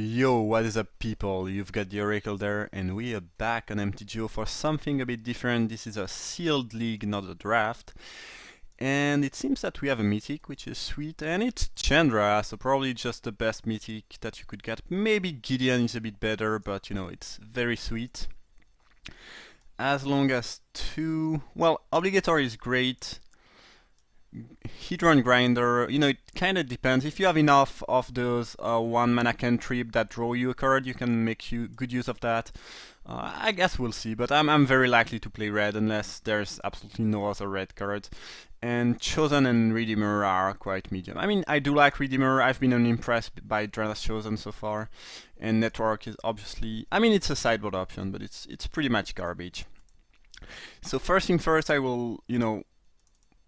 Yo, what is up, people? You've got the Oracle there, and we are back on MTGO for something a bit different. This is a sealed league, not a draft. And it seems that we have a mythic, which is sweet, and it's Chandra, so probably just the best mythic that you could get. Maybe Gideon is a bit better, but it's very sweet. As long as two... Well, Obligatory is great. Hedron Grinder, it kind of depends. If you have enough of those 1 mana cantrip that draw you a card, you can make good use of that. I guess we'll see, but I'm very likely to play red unless there's absolutely no other red cards. And Chosen and Redeemer are quite medium. I mean, I do like Redeemer. I've been unimpressed by Dranas Chosen so far. And Network is obviously... I mean, it's a sideboard option, but it's pretty much garbage. So first thing first, I will,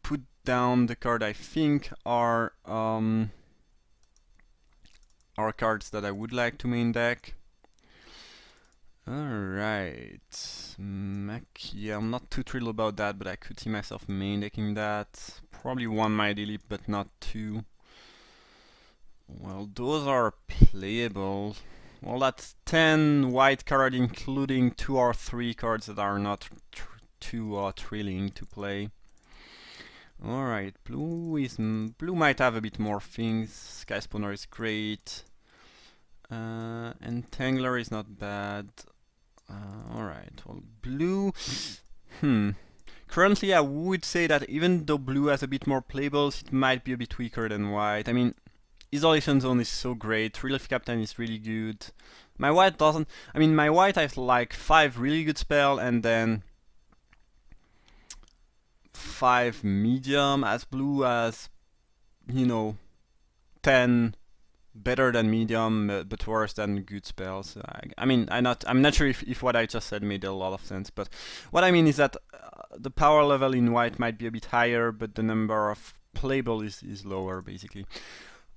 put down the card I think are cards that I would like to main deck. Alright, yeah, I'm not too thrilled about that, but I could see myself main decking that. Probably one Mighty Leap, but not two. Well, those are playable. Well, that's 10 white cards, including 2 or 3 cards that are not too thrilling to play. Alright, blue might have a bit more things. Sky Spawner is great. Entangler is not bad. Alright, well, blue... Currently, I would say that even though blue has a bit more playables, it might be a bit weaker than white. I mean, Isolation Zone is so great, Relief Captain is really good. My white doesn't... I mean, my white has like 5 really good spells, and then 5 medium, as blue as, 10 better than medium, but worse than good spells. I'm not sure if what I just said made a lot of sense, but what I mean is that the power level in white might be a bit higher, but the number of playable is lower, basically.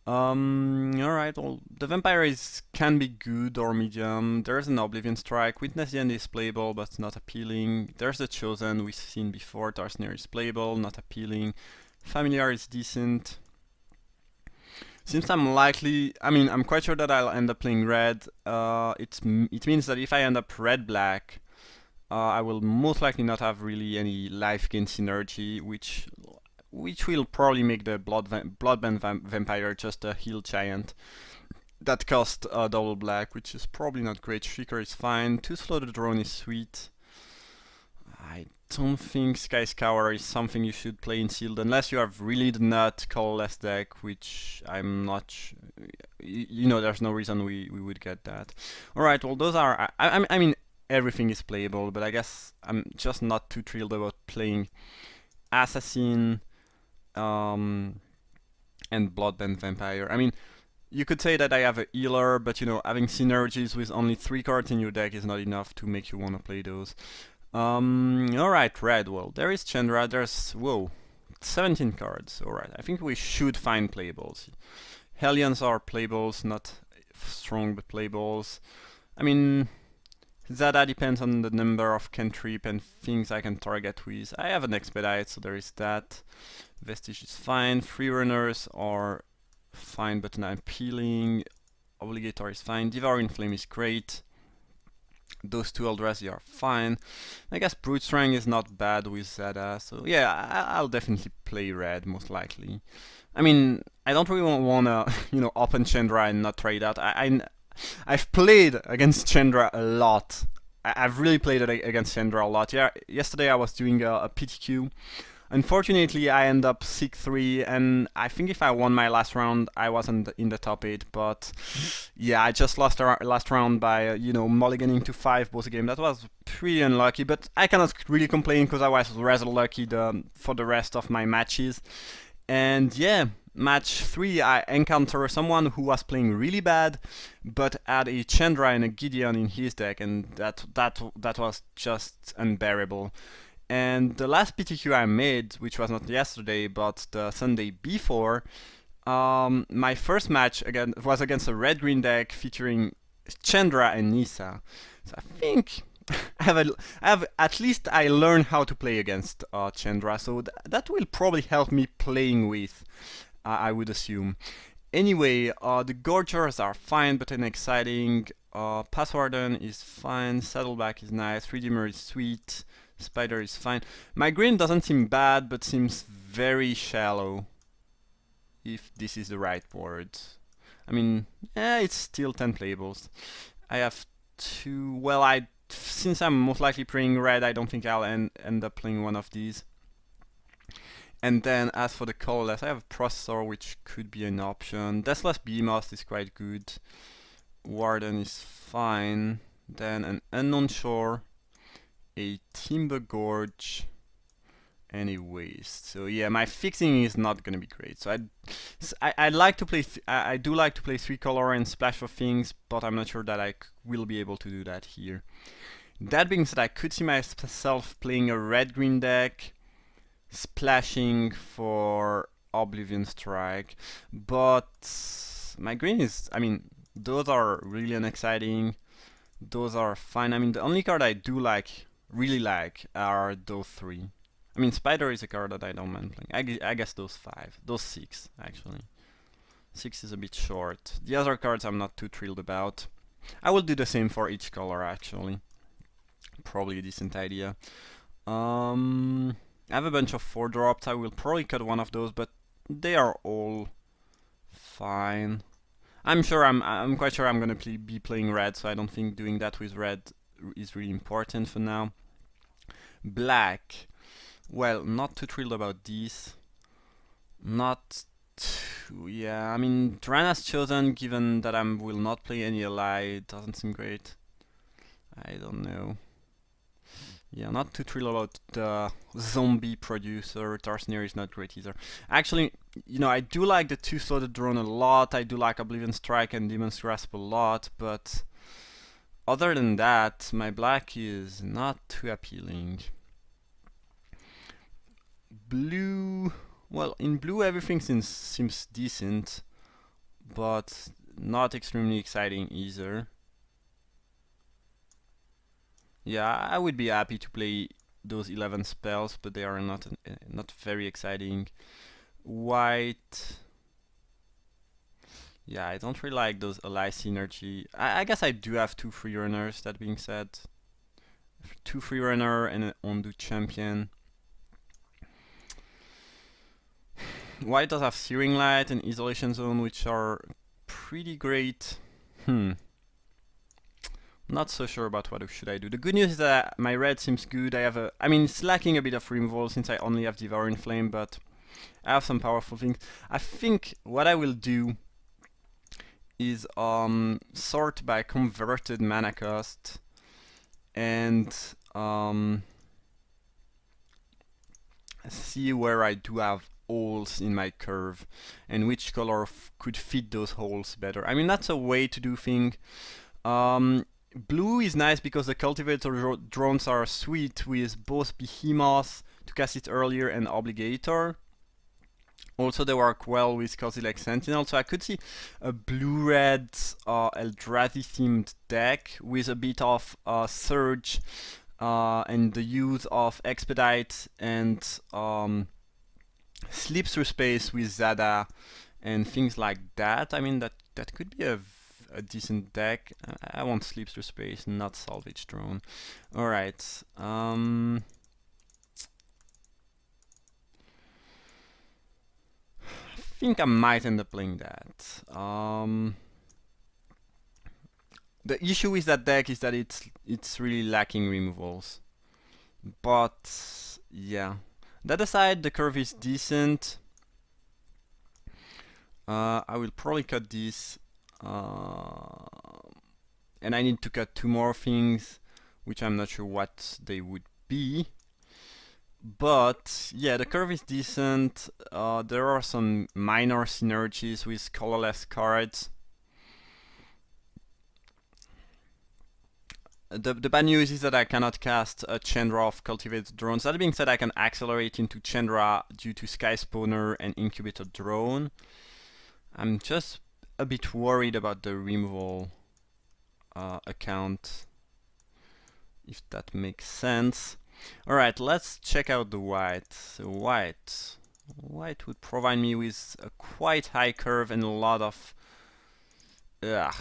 Alright, well, the Vampire can be good or medium. There's an Oblivion Strike. Witness the End is playable, but not appealing. There's the Chosen, we've seen before. Tarsier is playable, not appealing. Familiar is decent. Since I'm quite sure that I'll end up playing red. It means that if I end up red-black, I will most likely not have really any life gain synergy, which will probably make the Bloodband Vampire just a heal giant that costs double black, which is probably not great. Shrieker is fine. 2 Slow the Drone is sweet. I don't think Sky Scour is something you should play in sealed unless you have really the nut colorless deck, which I'm not. There's no reason we would get that. Alright, well, those are. I mean, everything is playable, but I guess I'm just not too thrilled about playing Assassin. And Bloodband Vampire. I mean, you could say that I have a healer, but having synergies with only 3 cards in your deck is not enough to make you want to play those. Alright, red. Well, there is Chandra. There's 17 cards. Alright, I think we should find playables. Hellions are playables, not strong, but playables. I mean, Zada depends on the number of cantrip and things I can target with. I have an Expedite, so there is that. Vestige is fine. Free runners are fine, but not appealing. Obligatory is fine. Devouring Flame is great. Those 2 Eldrazi are fine. I guess Brute Strength is not bad with Zada, so yeah, I'll definitely play red, most likely. I mean, I don't really wanna, open Chandra and not try it out. I've played against Chandra a lot. I've really played against Chandra a lot. Yeah, yesterday I was doing a PTQ. Unfortunately, I end up 6-3, and I think if I won my last round, I wasn't in the top 8, but yeah, I just lost the last round by, mulliganing to 5 both game. That was pretty unlucky, but I cannot really complain because I was rather lucky for the rest of my matches. And yeah, match 3, I encountered someone who was playing really bad, but had a Chandra and a Gideon in his deck, and that was just unbearable. And the last PTQ I made, which was not yesterday, but the Sunday before, my first match was against a red-green deck featuring Chandra and Nissa. So I think at least I learned how to play against Chandra, so that will probably help me playing with, I would assume. Anyway, the Gorgers are fine but unexciting. Passwarden is fine. Saddleback is nice. Redeemer is sweet. Spider is fine. My green doesn't seem bad but seems very shallow. If this is the right word. I mean, it's still 10 playables. I have two. Well, since I'm most likely playing red, I don't think I'll end up playing one of these. And then as for the colorless, I have a processor which could be an option. Deathless Behemoth is quite good. Warden is fine. Then an Unknown Shore, a Timber Gorge, and a Waste. So yeah, my fixing is not gonna be great. So I like to play. I do like to play 3-color and splash for things, but I'm not sure that I will be able to do that here. That being said, I could see myself playing a red-green deck, splashing for Oblivion Strike, but my green is, I mean, those are really unexciting. Those are fine. I mean, the only card I do like, really like, are those three. I mean, Spider is a card that I don't mind playing. I guess those 5, those 6 actually. 6 is a bit short. The other cards I'm not too thrilled about. I will do the same for each color actually. Probably a decent idea. I have a bunch of 4-drops. I will probably cut one of those, but they are all fine. I'm quite sure I'm gonna be playing red, so I don't think doing that with red is really important for now. Black. Well, not too thrilled about these. Not too, yeah. I mean, Drana's Chosen, given that I will not play any ally, doesn't seem great. I don't know. Yeah, not too thrilled about the zombie producer. Tarsnir is not great either. Actually, you know, I do like the 2-slotted drone a lot. I do like Oblivion Strike and Demon's Grasp a lot, but other than that, my black is not too appealing. Blue, well, in blue everything seems decent, but not extremely exciting either. Yeah, I would be happy to play those 11 spells, but they are not very exciting. White. Yeah, I don't really like those ally synergy. I guess I do have 2 free runners, that being said. 2 free runner and an undo champion. White does have Searing Light and Isolation Zone, which are pretty great. Not so sure about what should I do. The good news is that my red seems good. I mean, it's lacking a bit of removal since I only have Devouring Flame, but I have some powerful things. I think what I will do is sort by converted mana cost and see where I do have holes in my curve and which color could fit those holes better. I mean, that's a way to do things. Blue is nice because the cultivator drones are sweet with both Behemoth to cast it earlier and Obligator. Also, they work well with Kozilek Sentinel, so I could see a blue-red Eldrazi themed deck with a bit of Surge and the use of Expedite and Slip Through Space with Zada and things like that. I mean, that could be a decent deck. I want Sleep Through Space, not Salvage Drone. Alright. I think I might end up playing that. The issue with that deck is that it's really lacking removals. But yeah. That aside, the curve is decent. I will probably cut this. And I need to cut 2 more things, which I'm not sure what they would be. But yeah, the curve is decent. There are some minor synergies with colorless cards. The bad news is that I cannot cast a Chandra of Cultivated Drones. That being said, I can accelerate into Chandra due to Sky Spawner and Incubator Drone. I'm just a bit worried about the removal account, if that makes sense. Alright, let's check out the white. So white, White would provide me with a quite high curve and a lot of... Ugh.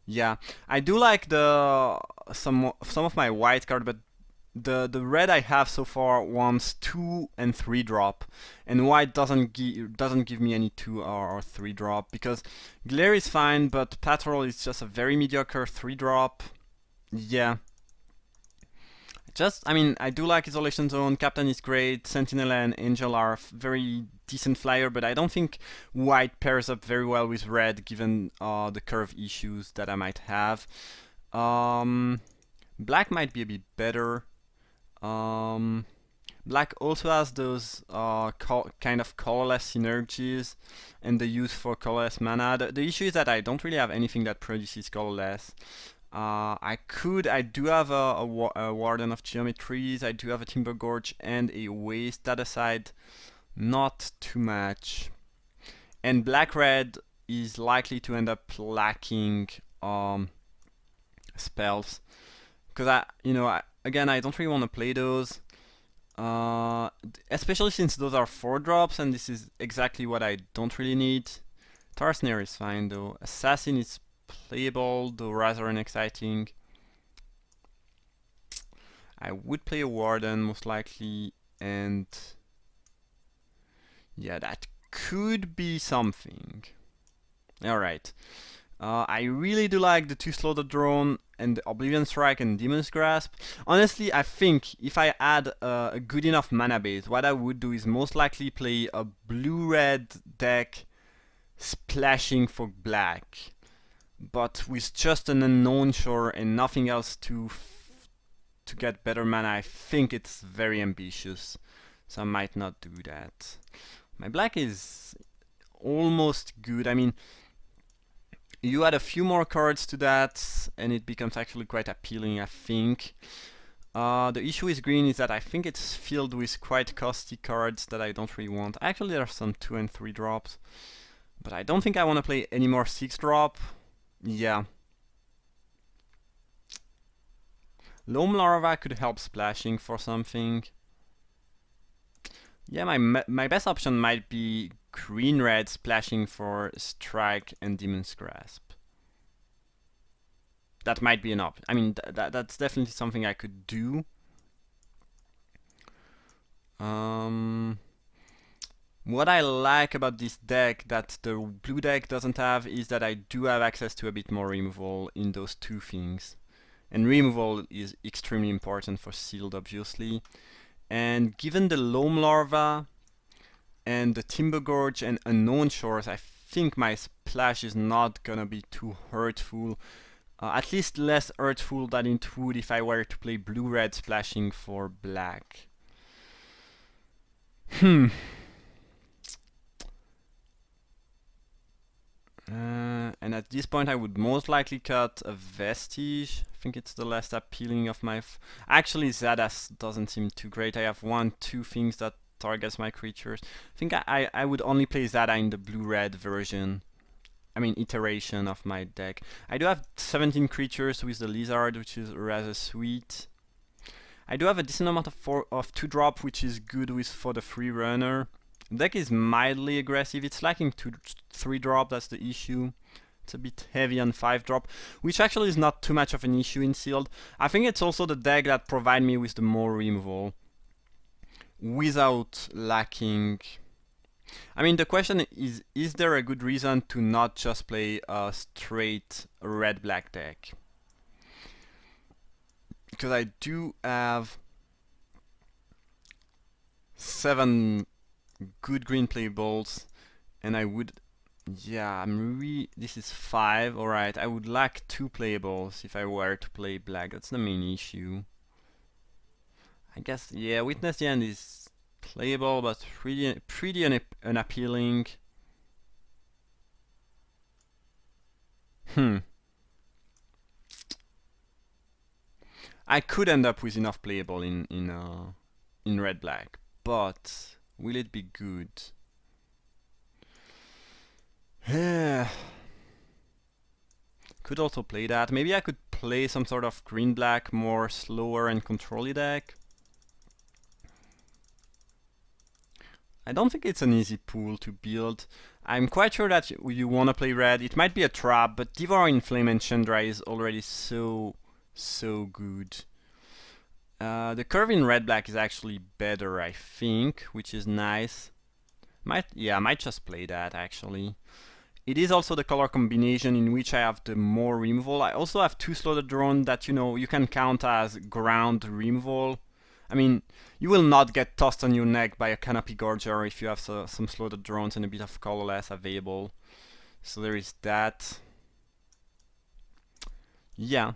Yeah, I do like the some of my white card, but the red I have so far wants 2 and 3 drop, and white doesn't give me any 2 or 3 drop, because Glare is fine, but Patrol is just a very mediocre 3 drop. Yeah. I mean, I do like Isolation Zone, Captain is great, Sentinel and Angel are very decent flyer, but I don't think white pairs up very well with red, given the curve issues that I might have. Black might be a bit better. Black also has those kind of colorless synergies and the use for colorless mana. The issue is that I don't really have anything that produces colorless. I do have a Warden of Geometries, I do have a Timber Gorge and a Waste. That aside, not too much. And black-red is likely to end up lacking spells. Because again, I don't really want to play those. Especially since those are 4 drops, and this is exactly what I don't really need. Tarsnare is fine though. Assassin is playable, though rather unexciting. I would play a Warden most likely, and yeah, that could be something. Alright. I really do like the 2 Slaughter Drone and the Oblivion Strike and Demon's Grasp. Honestly, I think if I had a good enough mana base, what I would do is most likely play a blue-red deck splashing for black, but with just an Unknown Shore and nothing else to get better mana. I think it's very ambitious, so I might not do that. My black is almost good. I mean, you add a few more cards to that, and it becomes actually quite appealing, I think. The issue with green is that I think it's filled with quite costly cards that I don't really want. Actually, there are some 2 and 3 drops, but I don't think I want to play any more 6 drop. Yeah. Loam Larva could help splashing for something. Yeah, my best option might be green-red splashing for Strike and Demon's Grasp. That might be an option. I mean, that's definitely something I could do. What I like about this deck that the blue deck doesn't have is that I do have access to a bit more removal in those 2 things. And removal is extremely important for sealed, obviously. And given the Loam Larva and the Timber Gorge and Unknown Shores, I think my splash is not gonna be too hurtful. At least less hurtful than it would if I were to play blue-red splashing for black. And at this point I would most likely cut a Vestige. I think it's the less appealing of my... Actually, Zadas doesn't seem too great. I have 2 things that targets my creatures. I think I would only play Zada in the blue-red version. I mean, iteration of my deck. I do have 17 creatures with the Lizard, which is rather sweet. I do have a decent amount of 2 drop, which is good for the free runner. The deck is mildly aggressive. It's lacking 3 drop, that's the issue. It's a bit heavy on 5 drop, which actually is not too much of an issue in sealed. I think it's also the deck that provides me with the more removal without lacking. I mean, the question is there a good reason to not just play a straight red-black deck? Because I do have 7 good green playables, and I would... Yeah, this is 5, alright. I would lack 2 playables if I were to play black. That's the main issue. I guess, yeah, Witness the End is playable, but pretty unappealing. I could end up with enough playable in red-black, but will it be good? Could also play that. Maybe I could play some sort of green-black, more slower and control-y deck. I don't think it's an easy pool to build. I'm quite sure that you want to play red. It might be a trap, but Devour in Flame and Chandra is already so good. The curve in red-black is actually better, I think, which is nice. I might just play that, actually. It is also the color combination in which I have the more removal. I also have 2 slotted drone that, you can count as ground removal. I mean, you will not get tossed on your neck by a Canopy Gorger if you have some slotted drones and a bit of colorless available. So there is that. Yeah.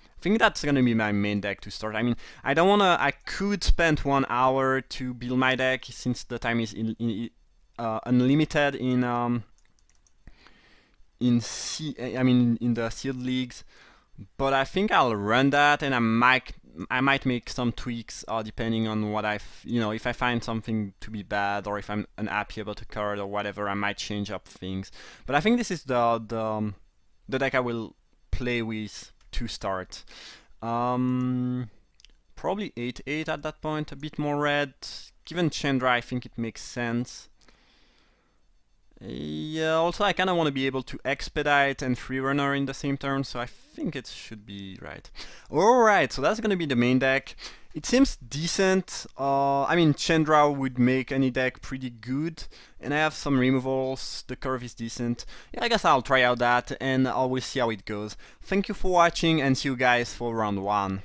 I think that's gonna be my main deck to start. I mean, I could spend 1 hour to build my deck since the time is unlimited in the sealed leagues, but I think I'll run that, and I might make some tweaks depending on what if I find something to be bad, or if I'm unhappy about a card or whatever, I might change up things. But I think this is the deck I will play with to start. Probably 8/8 at that point, a bit more red. Given Chandra, I think it makes sense. Yeah, also I kind of want to be able to expedite and freerunner in the same turn, so I think it should be right. Alright, so that's gonna be the main deck. It seems decent. I mean, Chandra would make any deck pretty good, and I have some removals. The curve is decent. Yeah, I guess I'll try out that, and I will see how it goes. Thank you for watching, and see you guys for round 1.